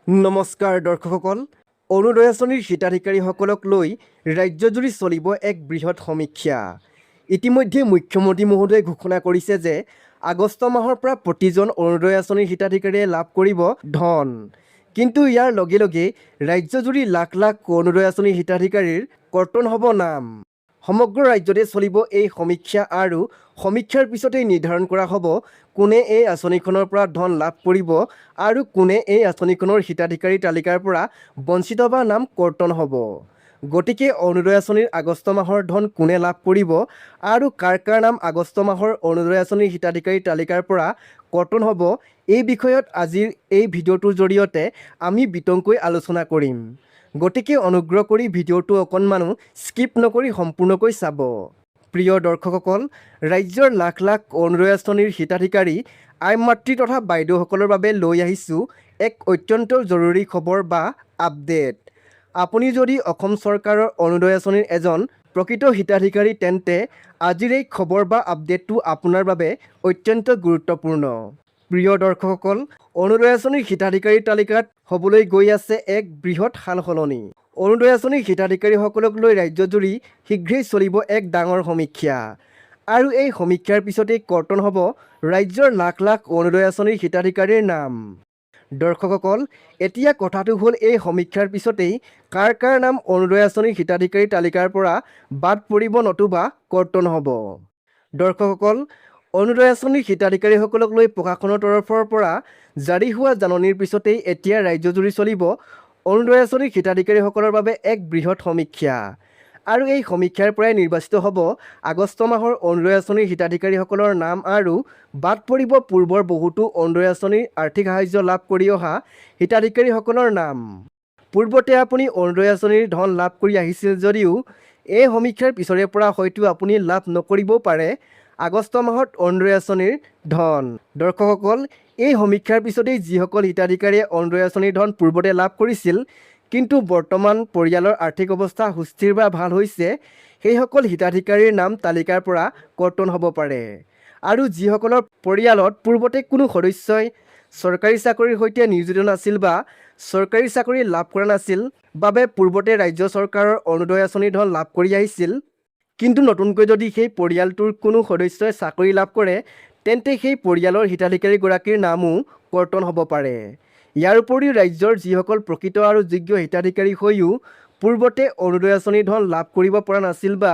নমস্কাৰ দৰ্শকসকল, অৰুণোদয় আঁচনিৰ হিতাধিকাৰীসকলক লৈ ৰাজ্যজুৰি চলিব এক বৃহৎ সমীক্ষা। ইতিমধ্যে মুখ্যমন্ত্ৰী মহোদয়ে ঘোষণা কৰিছে যে আগষ্ট মাহৰ পৰা প্ৰতিজন অৰুণোদয় আঁচনিৰ হিতাধিকাৰীয়ে লাভ কৰিব ধন। কিন্তু ইয়াৰ লগে লগে ৰাজ্যজুৰি লাখ লাখ অৰুণোদয় আঁচনিৰ হিতাধিকাৰীৰ কৰ্তন হ'ব নাম। সমগ্ৰ ৰাজ্যতে চলিব এই সমীক্ষা আৰু সমীক্ষাৰ পিছতেই নিৰ্ধাৰণ কৰা হ'ব কোনে এই আঁচনিখনৰ পৰা ধন লাভ কৰিব আৰু কোনে এই আঁচনিখনৰ হিতাধিকাৰী তালিকাৰ পৰা বঞ্চিত বা নাম কৰ্তন হ'ব। গতিকে অৰুণোদয় আঁচনিৰ আগষ্ট মাহৰ ধন কোনে লাভ কৰিব আৰু কাৰ কাৰ নাম আগষ্ট মাহৰ অৰুণোদয় আঁচনিৰ হিতাধিকাৰী তালিকাৰ পৰা কৰ্তন হ'ব, এই বিষয়ত আজিৰ এই ভিডিঅ'টোৰ জৰিয়তে আমি বিতংকৈ আলোচনা কৰিম। গতিকে অনুগ্ৰহ কৰি ভিডিঅ'টো অকণমানো স্কিপ নকৰি সম্পূৰ্ণকৈ চাব। প্ৰিয় দৰ্শকসকল, ৰাজ্যৰ লাখ লাখ অৰুণোদয় আঁচনিৰ হিতাধিকাৰী আই মাতৃ তথা বাইদেউসকলৰ বাবে লৈ আহিছোঁ এক অত্যন্ত জৰুৰী খবৰ বা আপডেট। আপুনি যদি অসম চৰকাৰৰ অৰুণোদয় আঁচনিৰ এজন প্ৰকৃত হিতাধিকাৰী তেন্তে আজিৰ এই খবৰ বা আপডেটটো আপোনাৰ বাবে অত্যন্ত গুৰুত্বপূৰ্ণ। প্ৰিয় দৰ্শকসকল, অৰুণোদয় আঁচনিৰ হিতাধিকাৰীৰ তালিকাত হ'বলৈ গৈ আছে এক বৃহৎ সালসলনি। অৰুণোদয় আঁচনিৰ হিতাধিকাৰীসকলক লৈ ৰাজ্যজুৰি শীঘ্ৰেই চলিব এক ডাঙৰ সমীক্ষা আৰু এই সমীক্ষাৰ পিছতেই কৰ্তন হ'ব ৰাজ্যৰ লাখ লাখ অৰুণোদয় আঁচনিৰ হিতাধিকাৰীৰ নাম। দৰ্শকসকল, এতিয়া কথাটো হ'ল এই সমীক্ষাৰ পিছতেই কাৰ কাৰ নাম অৰুণোদয় আঁচনিৰ হিতাধিকাৰী তালিকাৰ পৰা বাদ পৰিব নতুবা কৰ্তন হ'ব। দৰ্শকসকল, অৰুণোদয় আঁচনিৰ হিতাধিকাৰীসকলক লৈ প্ৰশাসনৰ তৰফৰ পৰা জাৰি হোৱা জাননীৰ পিছতেই এতিয়া ৰাজ্যজুৰি চলিব অৰুণোদয় আঁচনিৰ হিতাধিকাৰীসকলৰ বাবে এক বৃহৎ সমীক্ষা আৰু এই সমীক্ষাৰ পৰাই নিৰ্বাচিত হ'ব আগষ্ট মাহৰ অৰুণোদয় আঁচনিৰ হিতাধিকাৰীসকলৰ নাম আৰু বাদ পৰিব পূৰ্বৰ বহুতো অৰুণোদয় আঁচনিৰ আৰ্থিক সাহায্য লাভ কৰি অহা হিতাধিকাৰীসকলৰ নাম। পূৰ্বতে আপুনি অৰুণোদয় আঁচনিৰ ধন লাভ কৰি আহিছিল যদিও এই সমীক্ষাৰ পিছৰে পৰা হয়তো আপুনি লাভ নকৰিবও পাৰে আগষ্ট মাহত অৰুণোদয় আঁচনিৰ ধন। দৰ্শকসকল, এই সমীক্ষাৰ পিছতেই যিসকল হিতাধিকাৰীয়ে অৰুণোদয় আঁচনিৰ ধন পূৰ্বতে লাভ কৰিছিল কিন্তু বৰ্তমান পৰিয়ালৰ আৰ্থিক অৱস্থা সুস্থিৰ বা ভাল হৈছে, সেইসকল হিতাধিকাৰীৰ নাম তালিকাৰ পৰা কৰ্তন হ'ব পাৰে। আৰু যিসকলৰ পৰিয়ালত পূৰ্বতে কোনো সদস্যই চৰকাৰী চাকৰিৰ সৈতে নিয়োজিত নাছিল বা চৰকাৰী চাকৰি লাভ কৰা নাছিল বাবে পূৰ্বতে ৰাজ্য চৰকাৰৰ অৰুণোদয় আঁচনিৰ ধন লাভ কৰি আহিছিল, কিন্তু নতুনকৈ যদি সেই পৰিয়ালটোৰ কোনো সদস্যই চাকৰি লাভ কৰে তেন্তে সেই পৰিয়ালৰ হিতাধিকাৰীগৰাকীৰ নামো কৰ্তন হ'ব পাৰে। ইয়াৰ উপৰিও ৰাজ্যৰ যিসকল প্ৰকৃত আৰু যোগ্য হিতাধিকাৰী হৈও পূৰ্বতে অৰুণোদয় আঁচনিৰ ধন লাভ কৰিব পৰা নাছিল বা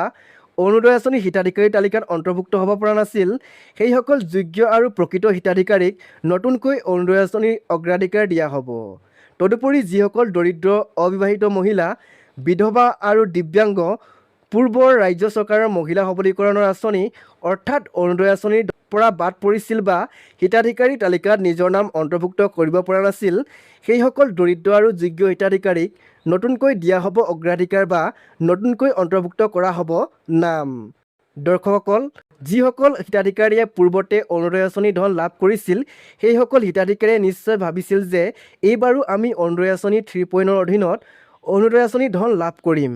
অৰুণোদয় আঁচনিৰ হিতাধিকাৰী তালিকাত অন্তৰ্ভুক্ত হ'ব পৰা নাছিল, সেইসকল যোগ্য আৰু প্ৰকৃত হিতাধিকাৰীক নতুনকৈ অৰুণোদয় আঁচনিৰ অগ্ৰাধিকাৰ দিয়া হ'ব। তদুপৰি যিসকল দৰিদ্ৰ, অবিবাহিত মহিলা, বিধৱা আৰু দিব্যাংগ পূৰ্বৰ ৰাজ্য চৰকাৰৰ মহিলা সবলীকৰণৰ আঁচনি অৰ্থাৎ অৰুণোদয় আঁচনিৰ পৰা বাদ পৰিছিল বা হিতাধিকাৰী তালিকাত নিজৰ নাম অন্তৰ্ভুক্ত কৰিব পৰা নাছিল, সেইসকল দৰিদ্ৰ আৰু যোগ্য হিতাধিকাৰীক নতুনকৈ দিয়া হ'ব অগ্ৰাধিকাৰ বা নতুনকৈ অন্তৰ্ভুক্ত কৰা হ'ব নাম। দৰ্শকসকল, যিসকল হিতাধিকাৰীয়ে পূৰ্বতে অৰুণোদয় আঁচনিৰ ধন লাভ কৰিছিল সেইসকল হিতাধিকাৰীয়ে নিশ্চয় ভাবিছিল যে এইবাৰো আমি অৰুণোদয় আঁচনি 3.0 অধীনত অৰুণোদয় আঁচনিৰ ধন লাভ কৰিম।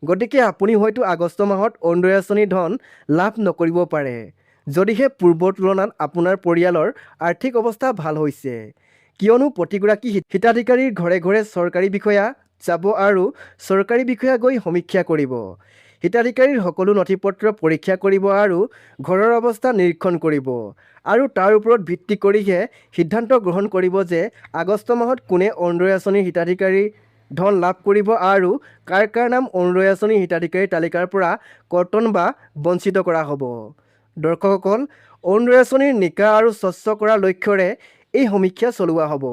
গতিকে আপুনি হয়তো আগষ্ট মাহত অৰুণোদয় আঁচনিৰ ধন লাভ নকৰিব পাৰে যদিহে পূৰ্বৰ তুলনাত আপোনাৰ পৰিয়ালৰ আৰ্থিক অৱস্থা ভাল হৈছে, কিয়নো প্ৰতিগৰাকী হিতাধিকাৰীৰ ঘৰে ঘৰে চৰকাৰী বিষয়া যাব আৰু চৰকাৰী বিষয়া গৈ সমীক্ষা কৰিব, হিতাধিকাৰীৰ সকলো নথিপত্ৰ পৰীক্ষা কৰিব আৰু ঘৰৰ অৱস্থা নিৰীক্ষণ কৰিব আৰু তাৰ ওপৰত ভিত্তি কৰিহে সিদ্ধান্ত গ্ৰহণ কৰিব যে আগষ্ট মাহত কোনে অৰুণোদয় আঁচনিৰ হিতাধিকাৰী ধন লাভ কৰিব আৰু কাৰ কাৰ নাম অৰুণোদয় আঁচনিৰ হিতাধিকাৰী তালিকাৰ পৰা কৰ্তন বা বঞ্চিত কৰা হ'ব। দৰ্শকসকল, অৰুণোদয় আঁচনিৰ নিকা আৰু স্বচ্ছ কৰাৰ লক্ষ্যৰে এই সমীক্ষা চলোৱা হ'ব,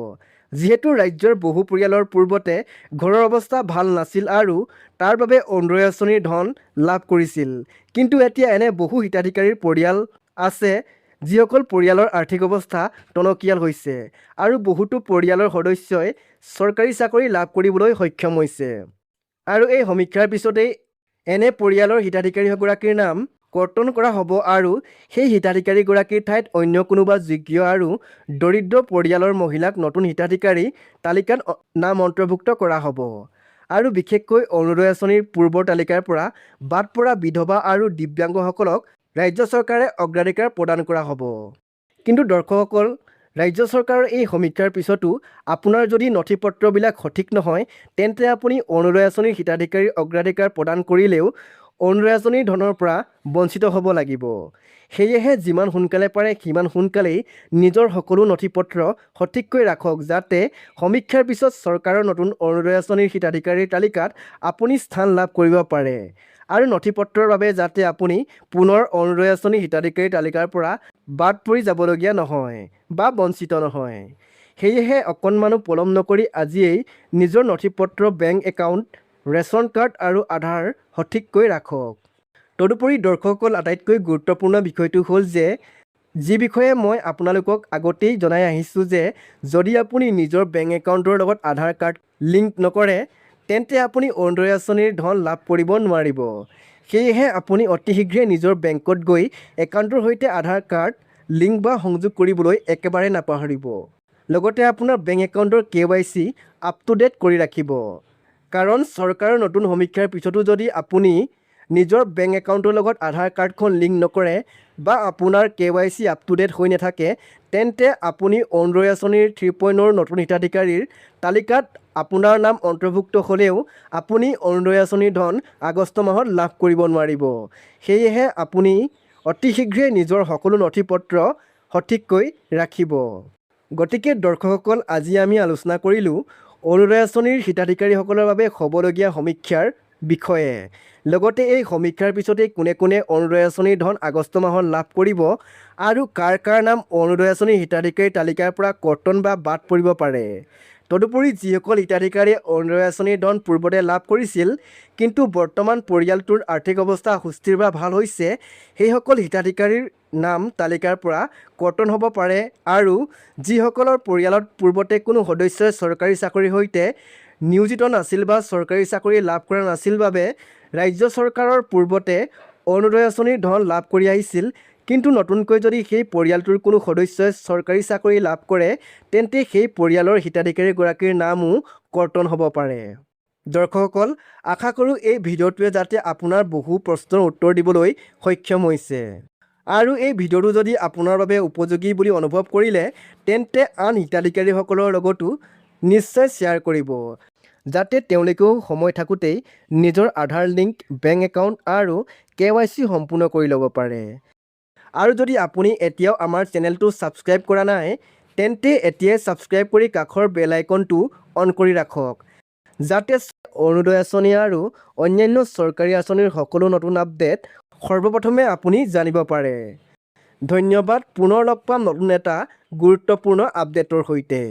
যিহেতু ৰাজ্যৰ বহু পৰিয়ালৰ পূৰ্বতে ঘৰৰ অৱস্থা ভাল নাছিল আৰু তাৰ বাবে অৰুণোদয় আঁচনিৰ ধন লাভ কৰিছিল, কিন্তু এতিয়া এনে বহু হিতাধিকাৰীৰ পৰিয়াল আছে যিসকল পৰিয়ালৰ আৰ্থিক অৱস্থা টনকিয়াল হৈছে আৰু বহুতো পৰিয়ালৰ সদস্যই চৰকাৰী চাকৰি লাভ কৰিবলৈ সক্ষম হৈছে। আৰু এই সমীক্ষাৰ পিছতেই এনে পৰিয়ালৰ হিতাধিকাৰীগৰাকীৰ নাম কৰ্তন কৰা হ'ব আৰু সেই হিতাধিকাৰীগৰাকীৰ ঠাইত অন্য কোনোবা যোগ্য আৰু দৰিদ্ৰ পৰিয়ালৰ মহিলাক নতুন হিতাধিকাৰী তালিকাত নাম অন্তৰ্ভুক্ত কৰা হ'ব। আৰু বিশেষকৈ অৰুণোদয় আঁচনিৰ পূৰ্বৰ তালিকাৰ পৰা বাদ পৰা বিধৱা আৰু দিব্যাংগসকলক ৰাজ্য চৰকাৰে অগ্ৰাধিকাৰ প্ৰদান কৰা হ'ব। কিন্তু দৰ্শকসকল, ৰাজ্য চৰকাৰৰ এই সমীক্ষাৰ পিছতো আপোনাৰ যদি নথি পত্ৰবিলাক সঠিক নহয় তেন্তে আপুনি অৰুণোদয় আঁচনিৰ হিতাধিকাৰীৰ অগ্ৰাধিকাৰ প্ৰদান কৰিলেও অৰুণোদয় আঁচনিৰ ধনৰ পৰা বঞ্চিত হ'ব লাগিব। সেয়েহে যিমান সোনকালে পাৰে সিমান সোনকালেই নিজৰ সকলো নথি পত্ৰ সঠিককৈ ৰাখক যাতে সমীক্ষাৰ পিছত চৰকাৰৰ নতুন অৰুণোদয় আঁচনিৰ হিতাধিকাৰীৰ তালিকাত আপুনি স্থান লাভ কৰিব পাৰে আৰু নথি পত্ৰৰ বাবে যাতে আপুনি পুনৰ অৰুণোদয় আঁচনিৰ হিতাধিকাৰীৰ তালিকাৰ পৰা বাদ পৰি যাবলগীয়া নহয় বা বঞ্চিত নহয়। সেয়েহে অকণমানো পলম নকৰি আজিয়েই নিজৰ নথি পত্ৰ, বেংক একাউণ্ট, ৰেচন কাৰ্ড আৰু আধাৰ সঠিককৈ ৰাখক। তদুপৰি দৰ্শকসকল আটাইতকৈ গুৰুত্বপূৰ্ণ বিষয়টো হ'ল যে যি বিষয়ে মই আপোনালোকক আগতেই জনাই আহিছোঁ যে যদি আপুনি নিজৰ বেংক একাউণ্টৰ লগত আধাৰ কাৰ্ড লিংক নকৰে তেন্তে আপুনি অৰুণোদয় আঁচনিৰ ধন লাভ কৰিব নোৱাৰিব। সেয়েহে আপুনি অতি শীঘ্ৰে নিজৰ বেংকত গৈ একাউণ্টৰ সৈতে আধাৰ কাৰ্ড লিংক বা সংযোগ কৰিবলৈ একেবাৰে নাপাহৰিব। লগতে আপোনাৰ বেংক একাউণ্টৰ KYC আপ টু ডেট কৰি ৰাখিব। কাৰণ চৰকাৰৰ নতুন সমীক্ষাৰ পিছতো যদি আপুনি নিজৰ বেংক একাউণ্টৰ লগত আধাৰ কাৰ্ডখন লিংক নকৰে বা আপোনাৰ KYC আপ টু ডেট হৈ নাথাকে তেন্তে আপুনি অৰুণোদয় আঁচনিৰ 3.0 নতুন হিতাধিকাৰীৰ তালিকাত আপোনাৰ নাম অন্তৰ্ভুক্ত হ'লেও আপুনি অৰুণোদয় আঁচনিৰ ধন আগষ্ট মাহত লাভ কৰিব নোৱাৰিব। সেয়েহে আপুনি অতি শীঘ্ৰে নিজৰ সকলো নথি পত্ৰ সঠিককৈ ৰাখিব। গতিকে দৰ্শকসকল আজি আমি আলোচনা কৰিলোঁ অৰুণোদয় আঁচনিৰ হিতাধিকাৰীসকলৰ বাবে হ'বলগীয়া সমীক্ষাৰ বিষয়ে। লগতে এই সমীক্ষাৰ পিছতেই কোনে কোনে অৰুণোদয় আঁচনিৰ ধন আগষ্ট মাহত লাভ কৰিব আৰু কাৰ কাৰ নাম অৰুণোদয় আঁচনিৰ হিতাধিকাৰীৰ তালিকাৰ পৰা কৰ্তন বা বাদ পৰিব পাৰে। তদুপৰি যিসকল হিতাধিকাৰীয়ে অৰুণোদয় আঁচনিৰ ধন পূৰ্বতে লাভ কৰিছিল কিন্তু বৰ্তমান পৰিয়ালটোৰ আৰ্থিক অৱস্থা সুস্থিৰ বা ভাল হৈছে সেইসকল হিতাধিকাৰীৰ নাম তালিকাৰ পৰা কৰ্তন হ'ব পাৰে আৰু যিসকলৰ পৰিয়ালত পূৰ্বতে কোনো সদস্যই চৰকাৰী চাকৰিৰ সৈতে নিয়োজিত নাছিল বা চৰকাৰী চাকৰি লাভ কৰা নাছিল বাবে ৰাজ্য চৰকাৰৰ পূৰ্বতে অৰুণোদয় আঁচনিৰ ধন লাভ কৰি আহিছিল কিন্তু নতুনকৈ যদি সেই পৰিয়ালটোৰ কোনো সদস্যই চৰকাৰী চাকৰি লাভ কৰে তেন্তে সেই পৰিয়ালৰ হিতাধিকাৰীগৰাকীৰ নামো কৰ্তন হ'ব পাৰে। দৰ্শকসকল আশা কৰোঁ এই ভিডিঅ'টোৱে যাতে আপোনাৰ বহু প্ৰশ্নৰ উত্তৰ দিবলৈ সক্ষম হৈছে আৰু এই ভিডিঅ'টো যদি আপোনাৰ বাবে উপযোগী বুলি অনুভৱ কৰিলে তেন্তে আন হিতাধিকাৰীসকলৰ লগতো নিশ্চয় শ্বেয়াৰ কৰিব যাতে তেওঁলোকেও সময় থাকোঁতেই নিজৰ আধাৰ লিংক, বেংক একাউণ্ট আৰু KYC সম্পূৰ্ণ কৰি ল'ব পাৰে। আৰু যদি আপুনি এতিয়াও আমাৰ চেনেলটো ছাবস্ক্ৰাইব কৰা নাই তেন্তে এতিয়াই ছাবস্ক্ৰাইব কৰি কাষৰ বেল আইকনটো অন কৰি ৰাখক যাতে অৰুণোদয় আঁচনি আৰু অন্যান্য চৰকাৰী আঁচনিৰ সকলো নতুন আপডেট সৰ্বপ্ৰথমে আপুনি জানিব পাৰে। ধন্যবাদ। পুনৰ লগ পাম নতুন এটা গুৰুত্বপূৰ্ণ আপডেটৰ সৈতে।